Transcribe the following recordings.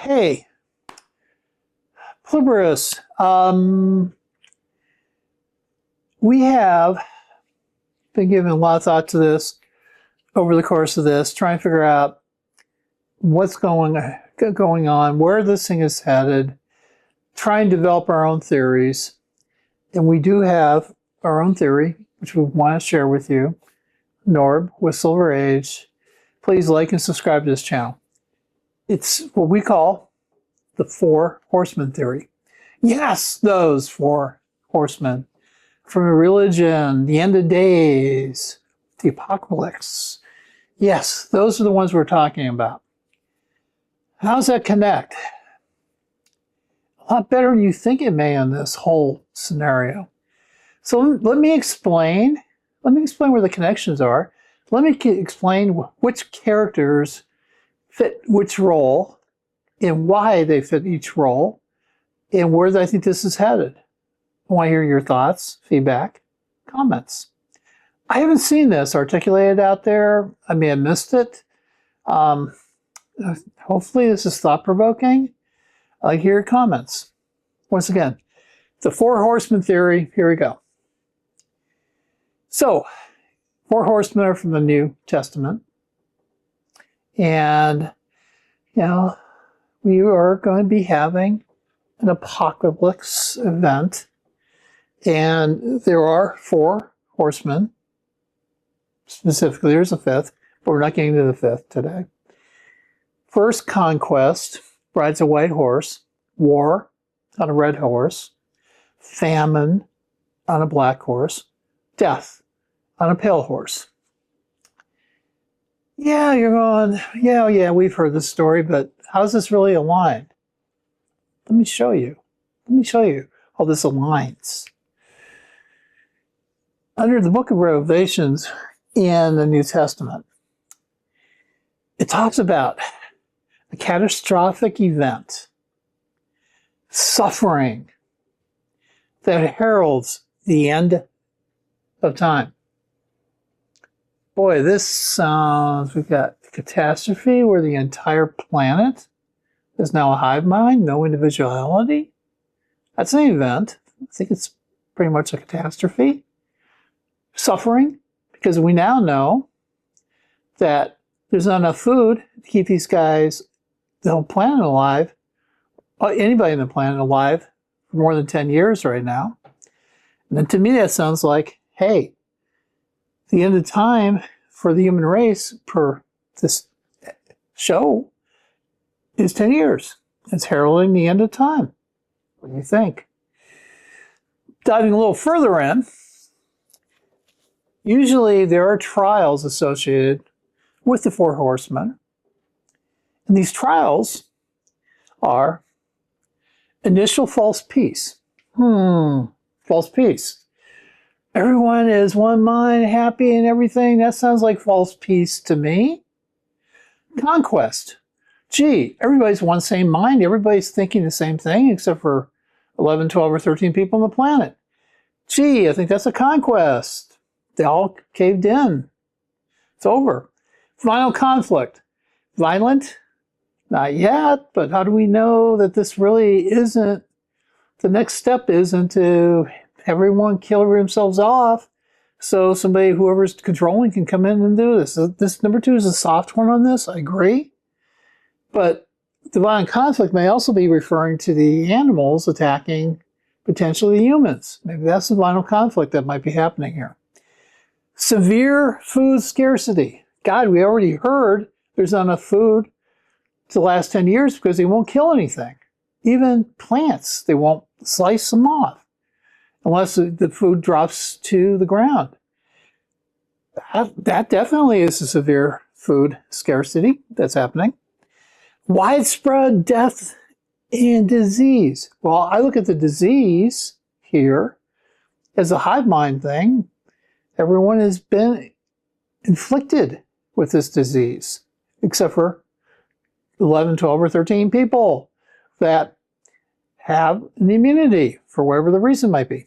Hey, Pluribus, we have been giving a lot of thought to this over the course of this, trying to figure out what's going on, where this thing is headed, trying to develop our own theories. And we do have our own theory, which we want to share with you. Norb with Silver Age. Please like and subscribe to this channel. It's what we call the Four Horsemen theory. Yes, those four horsemen. From a religion, the end of days, the apocalypse. Yes, those are the ones we're talking about. How does that connect? A lot better than you think it may in this whole scenario. So let me explain where the connections are. Let me explain which characters fit which role and why they fit each role and where I think this is headed. I want to hear your thoughts, feedback, comments. I haven't seen this articulated out there. I may have missed it. Hopefully this is thought-provoking. I like to hear your comments. Once again, the Four Horsemen theory, here we go. So, Four Horsemen are from the New Testament. And, you know, we are going to be having an apocalypse event. And there are four horsemen. Specifically, there's a fifth, but we're not getting to the fifth today. First, Conquest, rides a white horse. War, on a red horse. Famine, on a black horse. Death, on a pale horse. Yeah, you're going, yeah, we've heard this story, but how's this really aligned? Let me show you. Let me show you how this aligns. Under the book of Revelations in the New Testament, it talks about a catastrophic event, suffering that heralds the end of time. Boy, this sounds, we've got catastrophe where the entire planet is now a hive mind, no individuality. That's an event. I think it's pretty much a catastrophe. Suffering, because we now know that there's not enough food to keep these guys, the whole planet alive, anybody on the planet alive for more than 10 years right now. And then to me that sounds like, hey, the end of time for the human race per this show is 10 years. It's heralding the end of time. What do you think? Diving a little further in, usually there are trials associated with the Four Horsemen. And these trials are initial false peace. False peace. Everyone is one mind, happy and everything. That sounds like false peace to me. Conquest. Gee, everybody's one same mind. Everybody's thinking the same thing except for 11, 12, or 13 people on the planet. Gee, I think that's a conquest. They all caved in. It's over. Final conflict. Violent? Not yet, but how do we know that this really isn't, the next step isn't to everyone kill themselves off so somebody, whoever's controlling, can come in and do this. This number 2 is a soft one on this, I agree. But the violent conflict may also be referring to the animals attacking potentially the humans. Maybe that's the violent conflict that might be happening here. Severe food scarcity. God, we already heard there's not enough food to last 10 years because they won't kill anything. Even plants, they won't slice them off unless the food drops to the ground. That definitely is a severe food scarcity that's happening. Widespread death and disease. Well, I look at the disease here as a hive mind thing. Everyone has been inflicted with this disease, except for 11, 12, or 13 people that have an immunity for whatever the reason might be.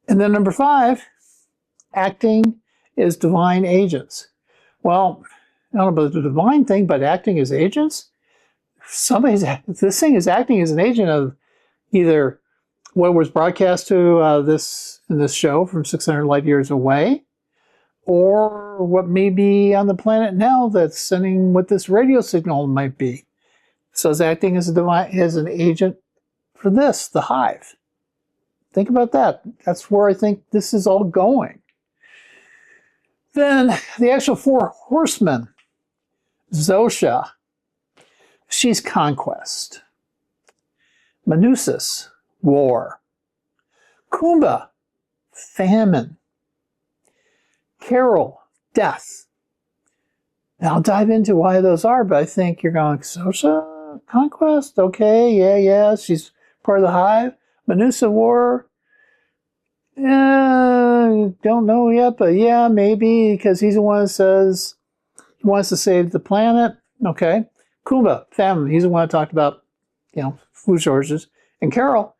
And then number 5, acting as divine agents. Well, I don't know about the divine thing, but acting as agents, this thing is acting as an agent of either what was broadcast to in this show from 600 light years away, or what may be on the planet now that's sending what this radio signal might be. So it's acting as an agent for this, the hive. Think about that. That's where I think this is all going. Then the actual four horsemen. Zosha, she's conquest. Manusis, war. Kumba, famine. Carol, death. Now I'll dive into why those are, but I think you're going, Zosha, conquest? Okay, yeah, she's part of the hive. Manusa, war. Don't know yet, but yeah, maybe, because he's the one that says he wants to save the planet. Okay. Kumba, famine. He's the one that talked about, food shortages. And Carol,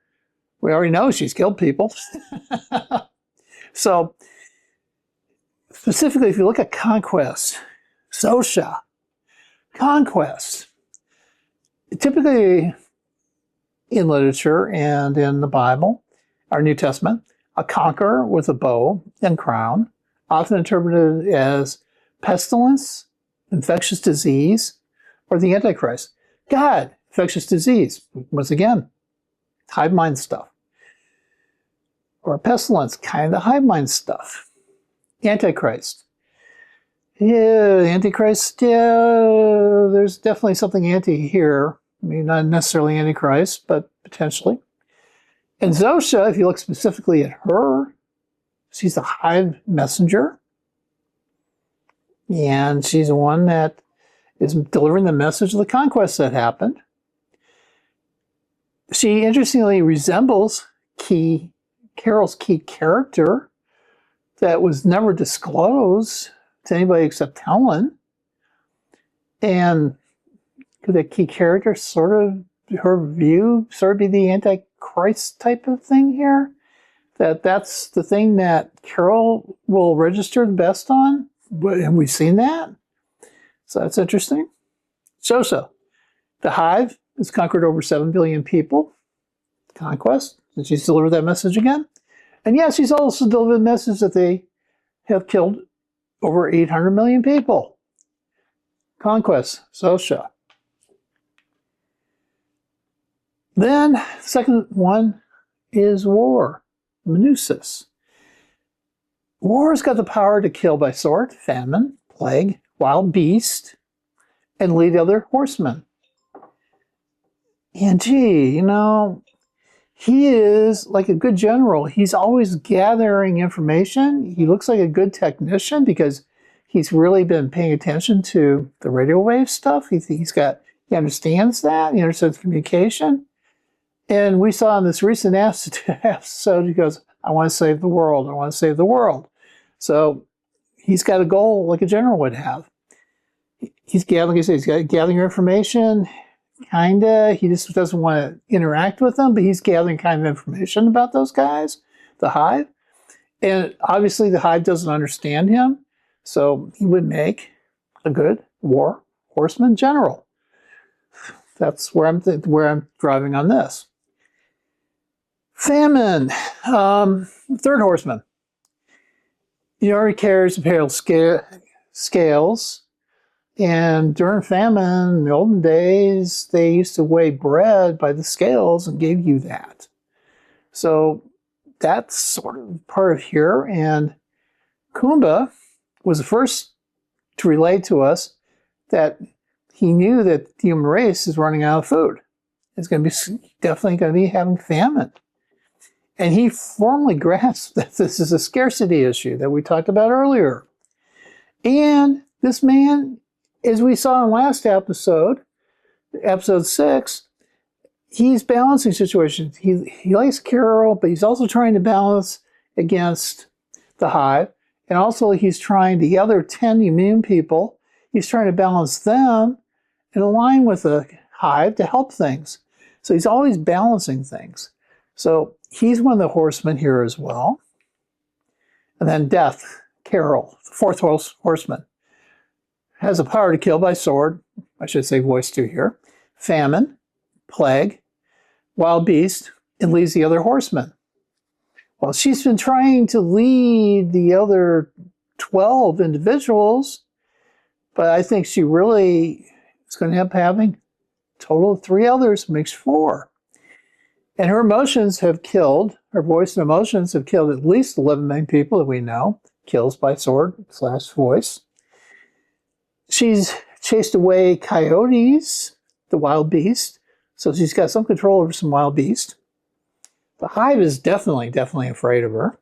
we already know she's killed people. So, specifically, if you look at Conquest, Zosha, Conquest, typically in literature and in the Bible, our New Testament, a conqueror with a bow and crown, often interpreted as pestilence, infectious disease, or the Antichrist. God, infectious disease, once again, hive mind stuff. Or pestilence, kind of hive mind stuff. Antichrist. Yeah, Antichrist, yeah, there's definitely something anti here. I mean, not necessarily Antichrist, but potentially. And Zosha, if you look specifically at her, she's the hive messenger. And she's the one that is delivering the message of the conquest that happened. She interestingly resembles Carol's key character that was never disclosed to anybody except Helen. And could that key character her view be the Antichrist type of thing here? That's the thing that Carol will register the best on? And we've seen that. So that's interesting. Zosha, the hive has conquered over 7 billion people. Conquest, and she's delivered that message again. And yes, she's also delivered the message that they have killed over 800 million people. Conquest, Zosha. Then, second one is war, Manusis. War has got the power to kill by sword, famine, plague, wild beast, and lead other horsemen. And gee, he is like a good general. He's always gathering information. He looks like a good technician because he's really been paying attention to the radio wave stuff. He understands that. He understands communication. And we saw in this recent episode, he goes, I want to save the world. I want to save the world. So he's got a goal like a general would have. He's gathering, he's gathering information, kind of. He just doesn't want to interact with them, but he's gathering kind of information about those guys, the hive. And obviously the hive doesn't understand him, so he would make a good war horseman general. That's where I'm driving on this. Famine, third horseman. He already carries a pair of scales. And during famine, in the olden days, they used to weigh bread by the scales and gave you that. So that's sort of part of here. And Kumba was the first to relate to us that he knew that the human race is running out of food. It's definitely going to be having famine. And he formally grasped that this is a scarcity issue that we talked about earlier. And this man, as we saw in last episode, episode 6, he's balancing situations. He likes Carol, but he's also trying to balance against the hive. And also he's trying the other 10 immune people, he's trying to balance them and align with the hive to help things. So he's always balancing things. So he's one of the horsemen here as well. And then Death, Carol, the fourth horseman, has the power to kill by sword. I should say voice too here. famine, plague, wild beast, and leads the other horsemen. Well, she's been trying to lead the other 12 individuals, but I think she really is going to end up having a total of 3 others, makes 4. And her emotions have killed, her voice and emotions have killed at least 11 million people that we know, kills by sword/voice. She's chased away coyotes, the wild beast, so she's got some control over some wild beast. The Hive is definitely afraid of her.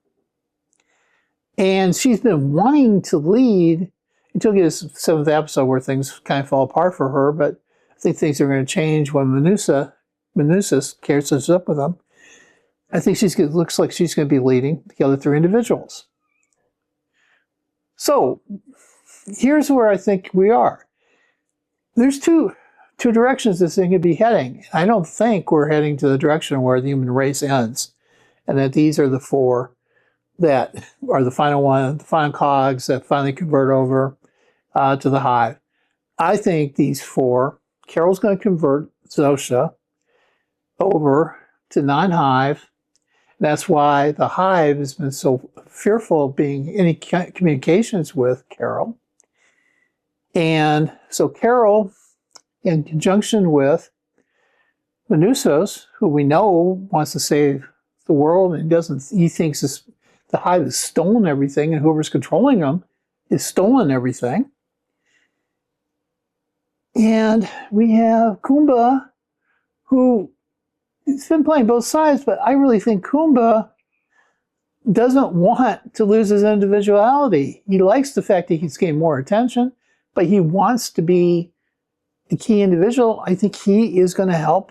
And she's been wanting to lead until we get to the 7th episode where things kind of fall apart for her, but I think things are going to change when Manusas catches up with them. I think looks like she's going to be leading the other 3 individuals. So here's where I think we are. There's two directions this thing could be heading. I don't think we're heading to the direction where the human race ends, and that these are the 4 that are the final cogs that finally convert over to the Hive. I think these 4, Carol's going to convert Zosha over to non-Hive. That's why the Hive has been so fearful of being any communications with Carol. And so Carol, in conjunction with Manusas, who we know wants to save the world, and he thinks the Hive has stolen everything, and whoever's controlling them is stolen everything. And we have Kumba, who has been playing both sides, but I really think Kumba doesn't want to lose his individuality. He likes the fact that he's getting more attention, but he wants to be the key individual. I think he is going to help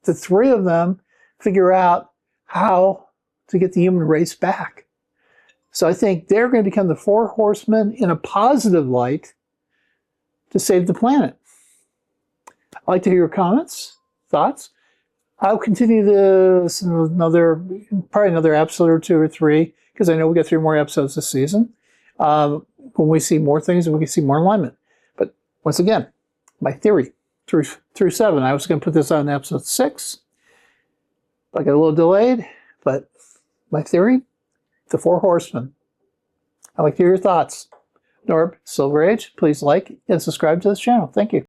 the 3 of them figure out how to get the human race back. So I think they're going to become the 4 horsemen in a positive light to save the planet. I'd like to hear your comments, thoughts. I'll continue this in probably another episode or 2 or 3, because I know we got 3 more episodes this season. When we see more things and we can see more alignment. But once again, my theory through 7. I was going to put this on episode 6. I got a little delayed, but my theory, the 4 horsemen. I'd like to hear your thoughts. Norb, Silver Age, please like and subscribe to this channel. Thank you.